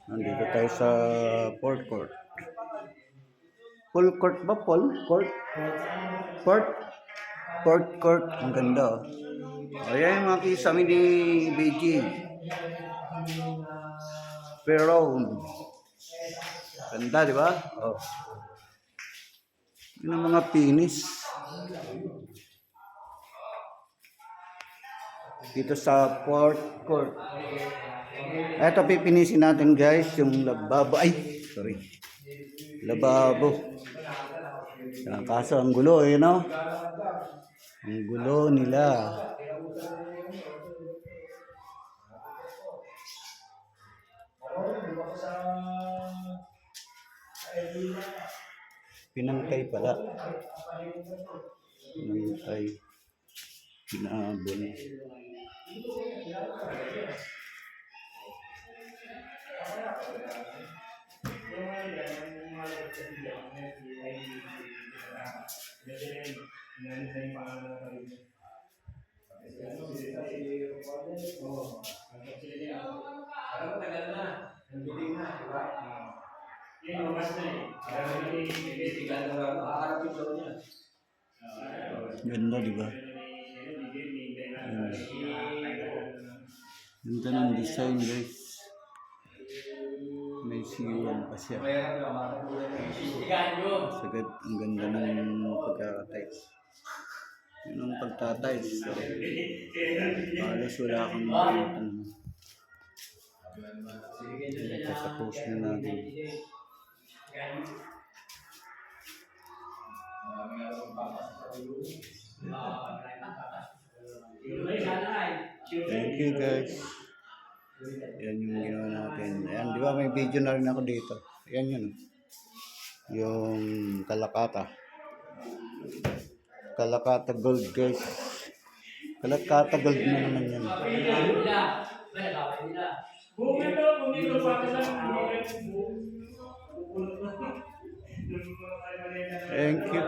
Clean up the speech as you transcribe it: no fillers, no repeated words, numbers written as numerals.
Nandito tayo sa Port Court. Full court ba? Full court? Port? Port Court. Ang ganda. Ayan yung mga kisami ni BG. Peron. Ganda, di ba? Oh. Yun ang mga pinis. Dito sa Port Court. Ito pipinisin natin guys, yung lababo. Ay, sorry. Lababo. Kaso ang gulo eh, no? Ang gulo nila. Pinangkay pala. Pinangkay. Pinaabon. Ganda, di ba? Ganda ng design, guys. May siwan pa siya. Sagad, ang ganda ng pagkakatiles. Yun ang pagtatiles. So, halos wala kang makikita naman. Tapos na natin. Thank you guys. Yan yung ginawa natin. Ayan, di ba may video na rin ako dito. Ayan yun. Yung Kalakata. Kalakata Gold guys. Kalakata Gold na naman yan. Thank you.